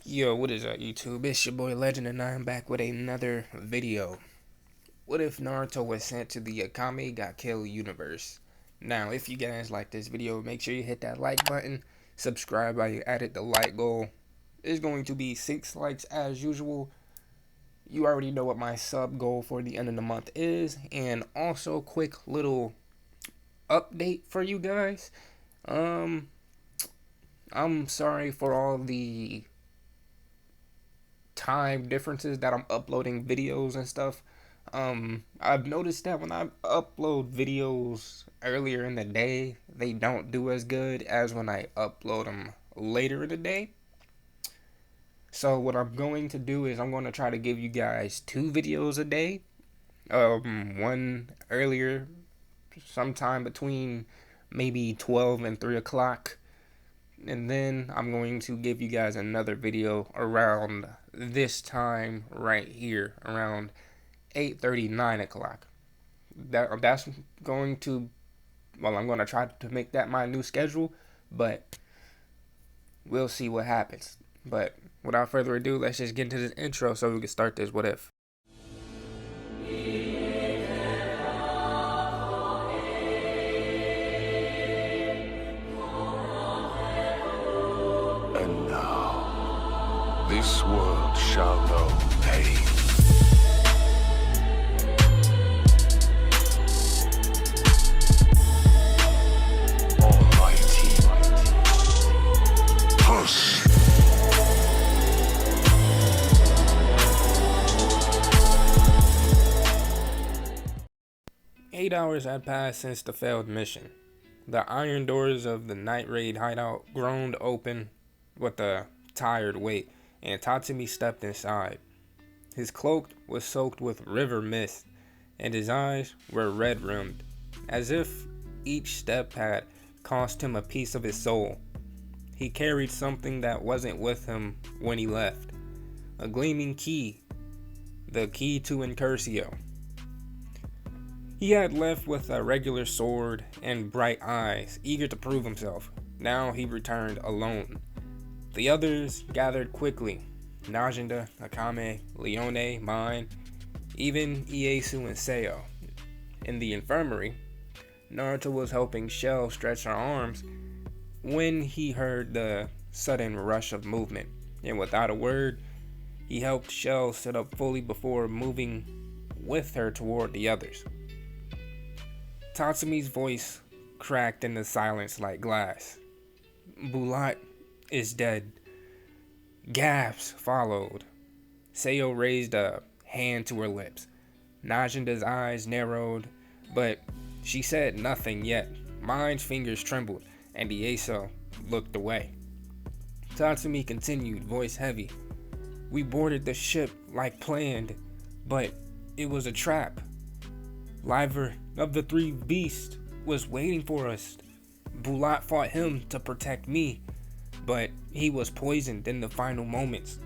Yo, what is up, YouTube? It's your boy Legend, and I'm back with another video. What if Naruto was sent to the Akame got killed universe? Now, if you guys like this video, make sure you hit that like button, subscribe while you added the like goal. It's going to be 6 likes as usual. You already know what my sub goal for the end of the month is, and also quick little update for you guys. Um, I'm sorry for all the time differences that I'm uploading videos and stuff. I've noticed that when I upload videos earlier in the day, they don't do as good as when I upload them later in the day. So what I'm going to do is I'm going to try to give you guys 2 videos a day. One earlier, sometime between maybe 12 and 3 o'clock. And then I'm going to give you guys another video around this time right here, around 8:30, 9 o'clock. That's going to, well, I'm going to try to make that my new schedule, but we'll see what happens. But without further ado, let's just get into this intro so we can start this what if. And now, this world shall know pain. Almighty. Push. 8 hours had passed since the failed mission. The iron doors of the night raid hideout groaned open with a tired weight, and Tatsumi stepped inside. His cloak was soaked with river mist, and his eyes were red-rimmed, as if each step had cost him a piece of his soul. He carried something that wasn't with him when he left. A gleaming key. The key to Incursio. He had left with a regular sword and bright eyes, eager to prove himself. Now he returned alone. The others gathered quickly. Najinda, Akame, Leone, mine, even Ieyasu and Seo. In the infirmary, Naruto was helping Sheele stretch her arms when he heard the sudden rush of movement, and without a word, he helped Sheele sit up fully before moving with her toward the others. Tatsumi's voice cracked in the silence like glass. Bulat is dead. Gasps followed. Seo raised a hand to her lips. Najinda's eyes narrowed, but she said nothing yet. Mine's fingers trembled, and Ieyasu looked away. Tatsumi continued, voice heavy. We boarded the ship like planned, but it was a trap. Liver of the 3 beasts was waiting for us. Bulat fought him to protect me, but he was poisoned in the final moments.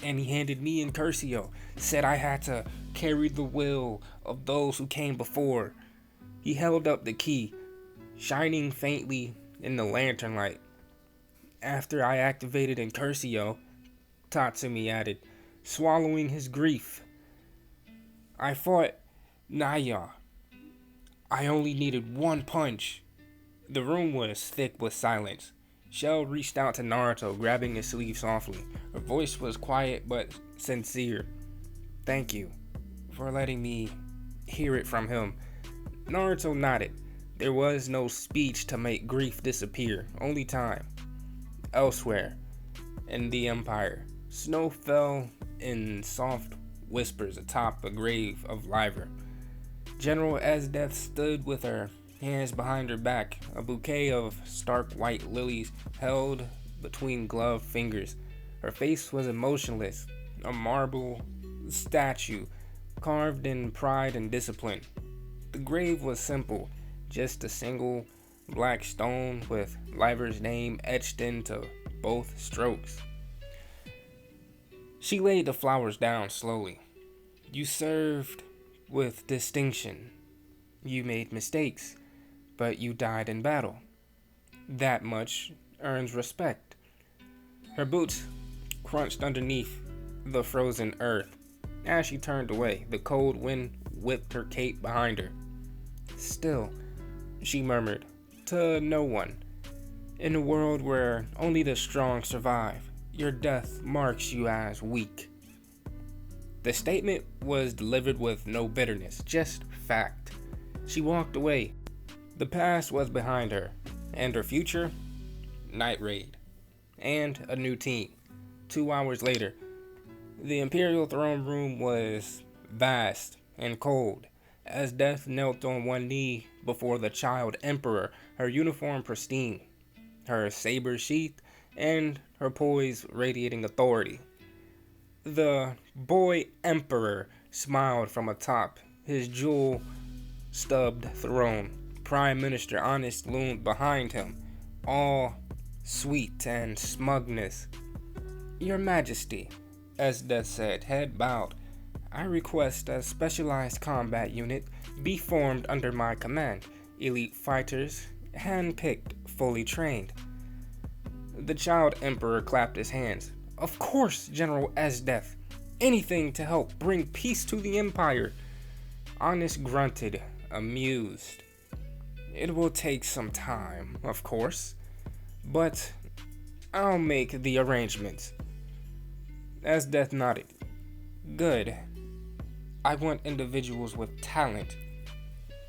And he handed me Incursio, said I had to carry the will of those who came before. He held up the key, shining faintly in the lantern light. After I activated Incursio, Tatsumi added, swallowing his grief, I fought Naya. I only needed 1 punch. The room was thick with silence. Sheele reached out to Naruto, grabbing his sleeve softly. Her voice was quiet but sincere. Thank you for letting me hear it from him. Naruto nodded. There was no speech to make grief disappear, only time. Elsewhere, in the Empire, snow fell in soft whispers atop a grave of Liver. General Esdeath stood with her hands behind her back, a bouquet of stark white lilies held between gloved fingers. Her face was emotionless, a marble statue carved in pride and discipline. The grave was simple, just a single black stone with Liver's name etched into both strokes. She laid the flowers down slowly. You served with distinction. You made mistakes, but you died in battle. That much earns respect. Her boots crunched underneath the frozen earth. As she turned away, the cold wind whipped her cape behind her. Still, she murmured, to no one. In a world where only the strong survive, your death marks you as weak. The statement was delivered with no bitterness, just fact. She walked away. The past was behind her, and her future? Night raid. And a new team. 2 hours later, the Imperial throne room was vast and cold. Esdeath knelt on one knee before the child emperor, her uniform pristine, her saber sheathed, and her poise radiating authority. The boy emperor smiled from atop his jewel-stubbed throne. Prime Minister Honest loomed behind him, all sweet and smugness. Your Majesty, Esdeath said, head bowed, I request a specialized combat unit be formed under my command. Elite fighters, hand-picked, fully trained. The child emperor clapped his hands. Of course, General Esdeath. Anything to help bring peace to the Empire. Honest grunted, amused. It will take some time, of course, but I'll make the arrangements. Esdeath nodded. Good. I want individuals with talent,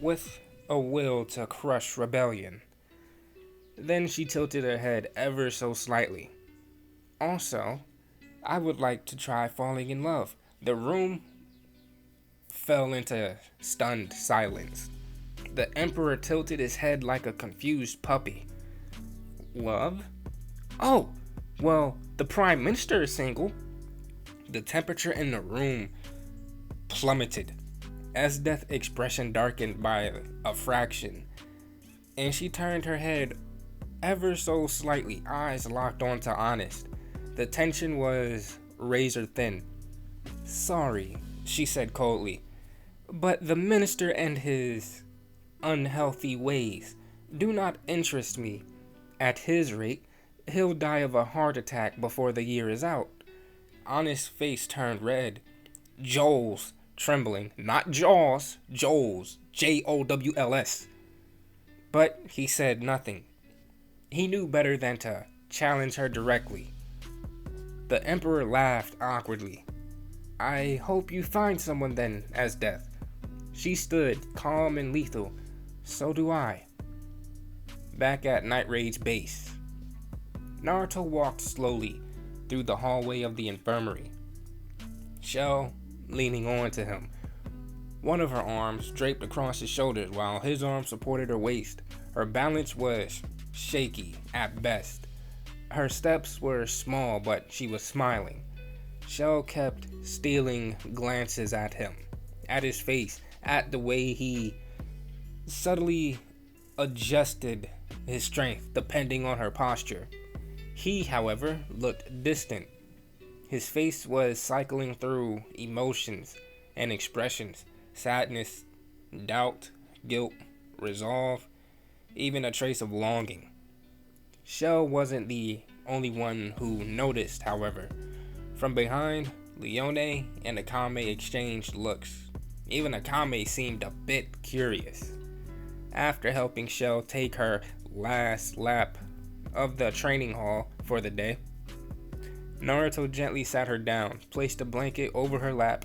with a will to crush rebellion. Then she tilted her head ever so slightly. Also, I would like to try falling in love. The room fell into stunned silence. The Emperor tilted his head like a confused puppy. Love? Oh, well, the Prime Minister is single. The temperature in the room plummeted. Esdeath's expression darkened by a fraction, and she turned her head ever so slightly, eyes locked onto Honest. The tension was razor thin. Sorry, she said coldly, but the minister and his unhealthy ways do not interest me. At his rate, he'll die of a heart attack before the year is out. Honest's face turned red. Joel's trembling, not Jaws, Joel's, Jowls. But he said nothing. He knew better than to challenge her directly. The Emperor laughed awkwardly. I hope you find someone then, Esdeath. She stood, calm and lethal. So do I. Back at Night Raid's base, Naruto walked slowly through the hallway of the infirmary. Sheele leaning on to him, one of her arms draped across his shoulders while his arm supported her waist. Her balance was shaky at best. Her steps were small, but she was smiling. Sheele kept stealing glances at him, at his face, at the way he subtly adjusted his strength depending on her posture. He, however, looked distant. His face was cycling through emotions and expressions: sadness, doubt, guilt, resolve, even a trace of longing. Sheele wasn't the only one who noticed, however. From behind, Leone and Akame exchanged looks. Even Akame seemed a bit curious. After helping Sheele take her last lap of the training hall for the day, Naruto gently sat her down, placed a blanket over her lap,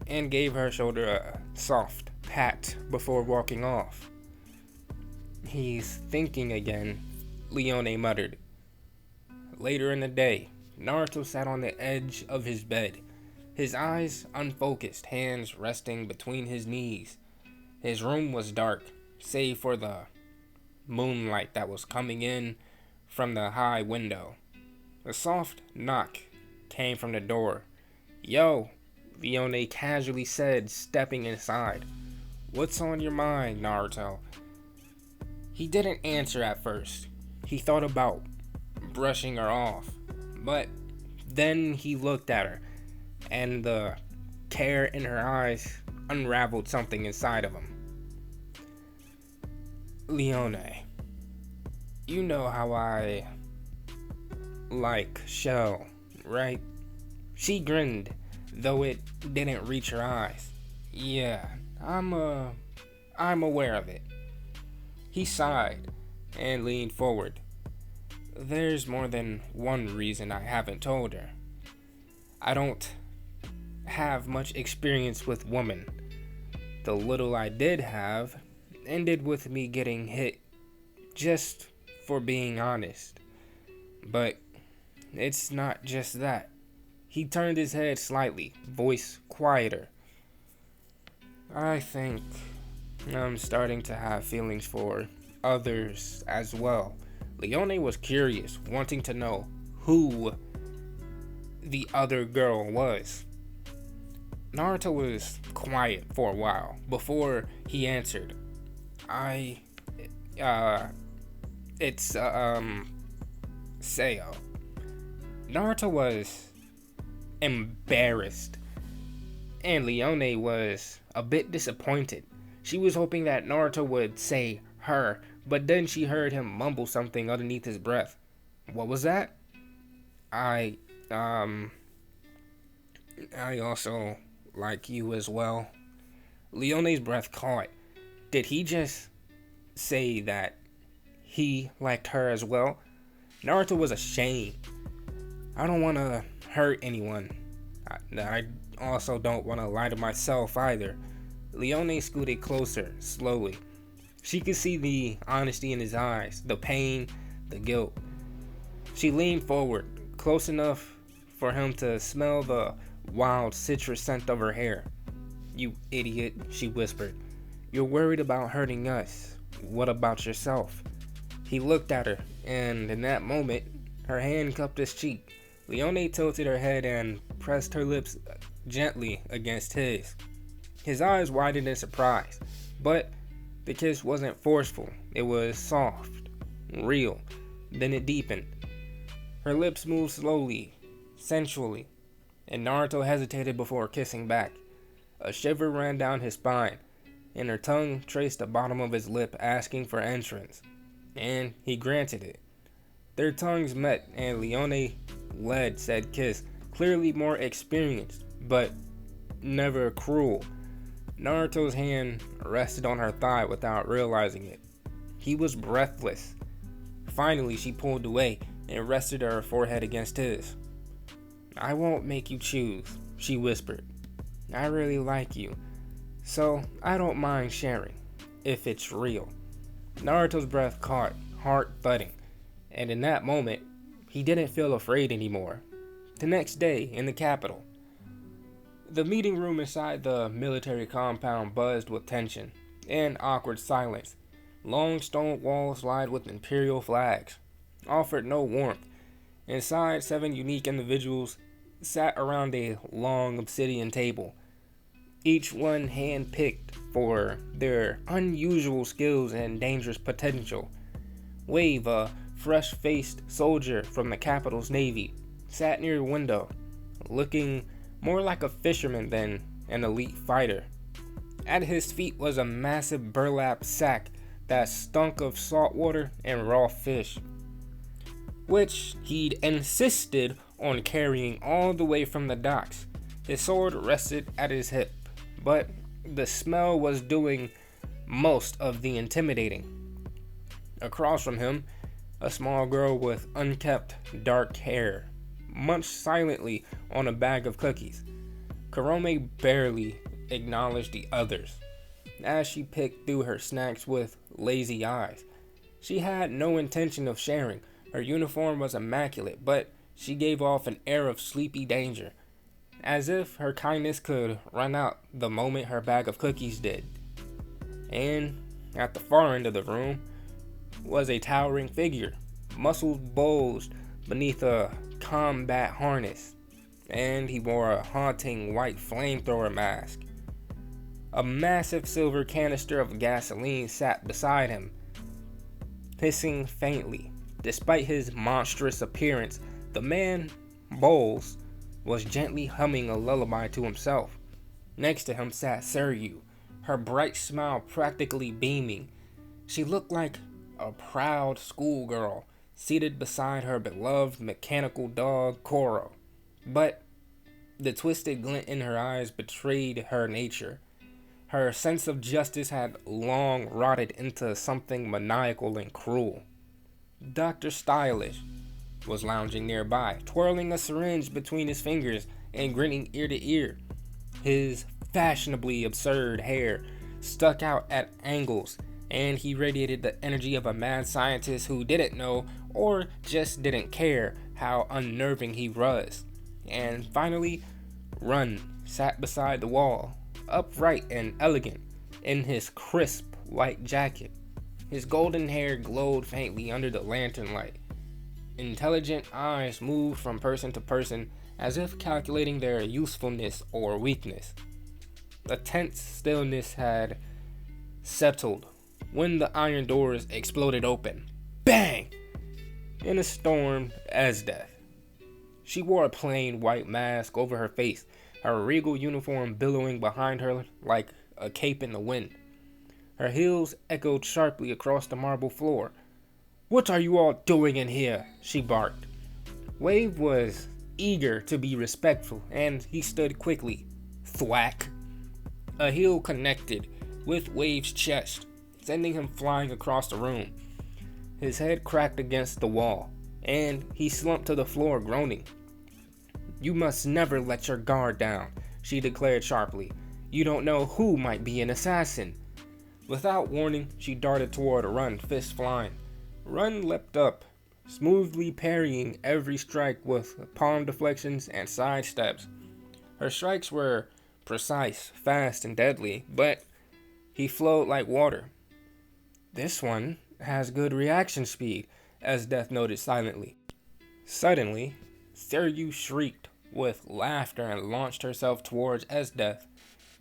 and gave her shoulder a soft pat before walking off. He's thinking again, Leone muttered. Later in the day, Naruto sat on the edge of his bed, his eyes unfocused, hands resting between his knees. His room was dark, save for the moonlight that was coming in from the high window. A soft knock came from the door. Yo, Leone casually said, stepping inside. What's on your mind, Naruto? He didn't answer at first. He thought about brushing her off, but then he looked at her, and the care in her eyes unraveled something inside of him. Leone, you know how I like Sheele, right? She grinned, though it didn't reach her eyes. Yeah, I'm aware of it. He sighed and leaned forward. There's more than one reason I haven't told her. I don't have much experience with women. The little I did have ended with me getting hit, just for being honest. But it's not just that. He turned his head slightly, voice quieter. I think I'm starting to have feelings for others as well. Leone was curious, wanting to know who the other girl was. Naruto was quiet for a while before he answered. It's Seo. Naruto was embarrassed, and Leone was a bit disappointed. She was hoping that Naruto would say her, but then she heard him mumble something underneath his breath. What was that? I also like you as well. Leone's breath caught. Did he just say that he liked her as well? Naruto was ashamed. I don't want to hurt anyone. I also don't want to lie to myself either. Leone scooted closer, slowly. She could see the honesty in his eyes, the pain, the guilt. She leaned forward, close enough for him to smell the wild citrus scent of her hair. You idiot, she whispered. You're worried about hurting us. What about yourself? He looked at her, and in that moment, her hand cupped his cheek. Leone tilted her head and pressed her lips gently against his. His eyes widened in surprise, but the kiss wasn't forceful. It was soft, real. Then it deepened. Her lips moved slowly, sensually, and Naruto hesitated before kissing back. A shiver ran down his spine, and her tongue traced the bottom of his lip, asking for entrance. And he granted it. Their tongues met, and Leone led said kiss, clearly more experienced, but never cruel. Naruto's hand rested on her thigh without realizing it. He was breathless. Finally, she pulled away and rested her forehead against his. I won't make you choose, she whispered. I really like you, so I don't mind sharing, if it's real. Naruto's breath caught, heart thudding, and in that moment, he didn't feel afraid anymore. The next day, in the capital, the meeting room inside the military compound buzzed with tension and awkward silence. Long stone walls lined with imperial flags offered no warmth. Inside, 7 unique individuals sat around a long obsidian table, each one hand-picked for their unusual skills and dangerous potential. Wave, a fresh-faced soldier from the capital's navy, sat near a window, looking more like a fisherman than an elite fighter. At his feet was a massive burlap sack that stunk of salt water and raw fish, which he'd insisted on carrying all the way from the docks. His sword rested at his hip, but the smell was doing most of the intimidating. Across from him, a small girl with unkempt dark hair munched silently on a bag of cookies. Karome barely acknowledged the others as she picked through her snacks with lazy eyes. She had no intention of sharing. Her uniform was immaculate, but she gave off an air of sleepy danger, as if her kindness could run out the moment her bag of cookies did. And at the far end of the room was a towering figure, muscles bulged beneath a combat harness, and he wore a haunting white flamethrower mask. A massive silver canister of gasoline sat beside him, hissing faintly. Despite his monstrous appearance, the man, Bowles, was gently humming a lullaby to himself. Next to him sat Suryu, her bright smile practically beaming. She looked like a proud schoolgirl, seated beside her beloved mechanical dog, Koro. But the twisted glint in her eyes betrayed her nature. Her sense of justice had long rotted into something maniacal and cruel. Dr. Stylish was lounging nearby, twirling a syringe between his fingers and grinning ear to ear. His fashionably absurd hair stuck out at angles, and he radiated the energy of a mad scientist who didn't know or just didn't care how unnerving he was. And finally, Run sat beside the wall, upright and elegant, in his crisp white jacket. His golden hair glowed faintly under the lantern light. Intelligent eyes moved from person to person as if calculating their usefulness or weakness. A tense stillness had settled when the iron doors exploded open. Bang! In a storm, Esdeath. She wore a plain white mask over her face, her regal uniform billowing behind her like a cape in the wind. Her heels echoed sharply across the marble floor. "What are you all doing in here?" she barked. Wave was eager to be respectful, and he stood quickly. Thwack! A heel connected with Wave's chest, sending him flying across the room. His head cracked against the wall, and he slumped to the floor, groaning. "You must never let your guard down," she declared sharply. "You don't know who might be an assassin." Without warning, she darted toward Run, fist flying. Run leapt up, smoothly parrying every strike with palm deflections and sidesteps. Her strikes were precise, fast, and deadly, but he flowed like water. "This one has good reaction speed," Esdeath noted silently. Suddenly, Seryu shrieked with laughter and launched herself towards Esdeath,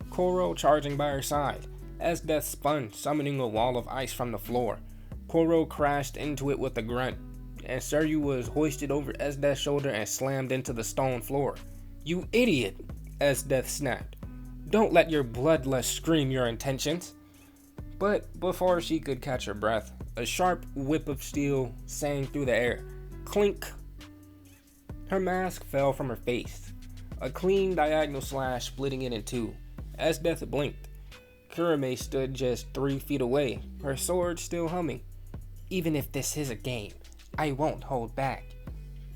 Koro charging by her side. Esdeath spun, summoning a wall of ice from the floor. Koro crashed into it with a grunt, and Seryu was hoisted over Esdeath's shoulder and slammed into the stone floor. "You idiot!" Esdeath snapped. "Don't let your bloodlust scream your intentions." But before she could catch her breath, a sharp whip of steel sang through the air. Clink! Her mask fell from her face, a clean diagonal slash splitting it in two. Esdeath blinked. Kurame stood just 3 feet away, her sword still humming. "Even if this is a game, I won't hold back."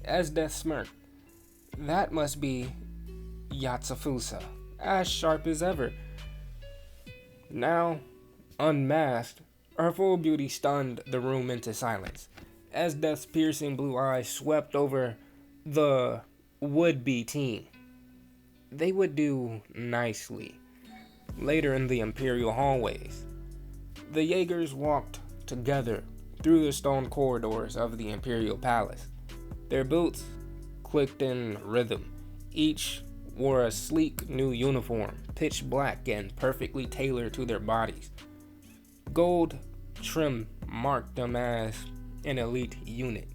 Esdeath smirked. "That must be Yatsufusa, as sharp as ever." Now, unmasked, her full beauty stunned the room into silence. Esdeath's piercing blue eyes swept over the would-be team. They would do nicely later in the Imperial hallways. The Jaegers walked together through the stone corridors of the Imperial Palace. Their boots clicked in rhythm. Each wore a sleek new uniform, pitch black and perfectly tailored to their bodies. Gold trim marked them as an elite unit.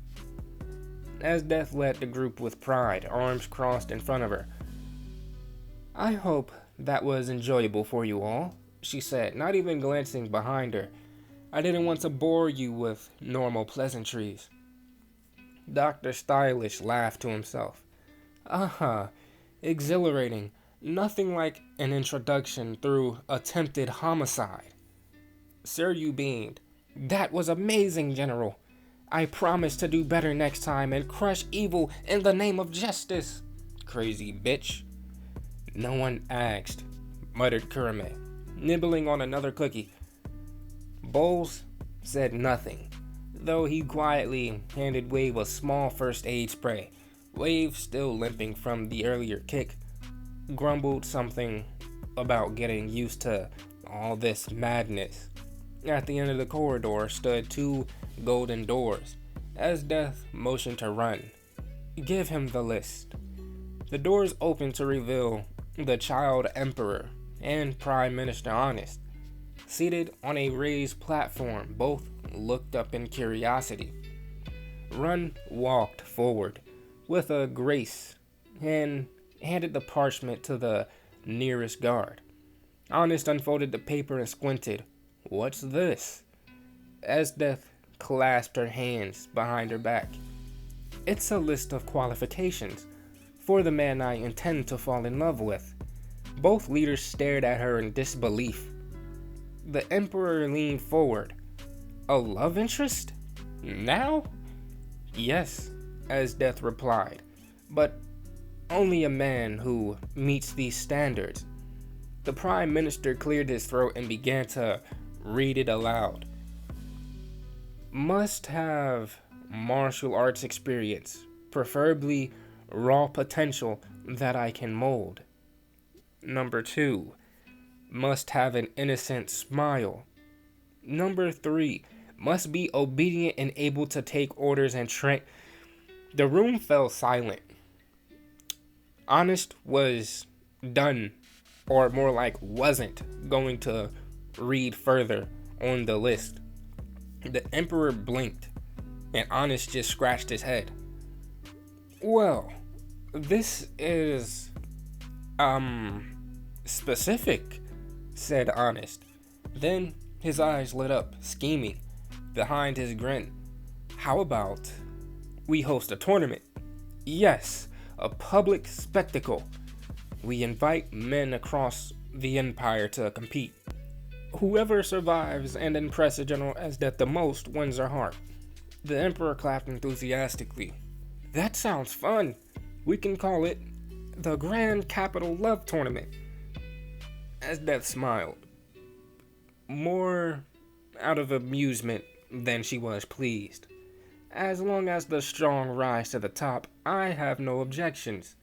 Esdeath led the group with pride, arms crossed in front of her. "I hope that was enjoyable for you all," she said, not even glancing behind her. "I didn't want to bore you with normal pleasantries." Dr. Stylish laughed to himself. Exhilarating. Nothing like an introduction through attempted homicide." Seryu beamed. "That was amazing, General. I promise to do better next time and crush evil in the name of justice." "Crazy bitch." "No one asked," muttered Kurame, nibbling on another cookie. Bowles said nothing, though he quietly handed Wave a small first aid spray. Wave, still limping from the earlier kick, grumbled something about getting used to all this madness. At the end of the corridor stood 2 golden doors. Esdeath motioned to Run. "Give him the list." The doors opened to reveal the Child Emperor and Prime Minister Honest. Seated on a raised platform, both looked up in curiosity. Run walked forward with a grace and handed the parchment to the nearest guard. Honest unfolded the paper and squinted. "What's this?" Esdeath clasped her hands behind her back. "It's a list of qualifications for the man I intend to fall in love with. Both leaders stared at her in disbelief. The Emperor leaned forward. A love interest? Now? Yes, Esdeath replied, but only a man who meets these standards. The Prime Minister cleared his throat and began to read it aloud. Must have martial arts experience, preferably raw potential that I can mold. Number 2, must have an innocent smile. Number 3, must be obedient and able to take orders and train. The room fell silent. Honest was done, or more like wasn't going to read further on the list. The Emperor blinked, and Honest just scratched his head. Well, this is, specific, said Honest. Then his eyes lit up, scheming, behind his grin. How about we host a tournament? Yes, a public spectacle. We invite men across the empire to compete. Whoever survives and impresses General Esdeath the most wins her heart. The Emperor clapped enthusiastically. That sounds fun. We can call it the Grand Capital Love Tournament. Esdeath smiled, more out of amusement than she was pleased. As long as the strong rise to the top, I have no objections.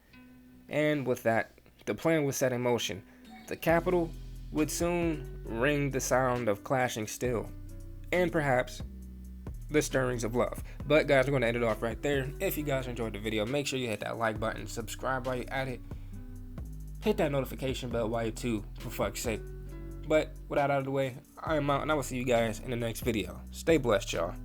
And with that, the plan was set in motion. The capital would soon ring the sound of clashing steel, and perhaps the stirrings of love. But guys, we're going to end it off right there. If you guys enjoyed the video, make sure you hit that like button, subscribe while you're at it, hit that notification bell while you're too, for fuck's sake. But with that out of the way, I am out, and I will see you guys in the next video. Stay blessed, y'all.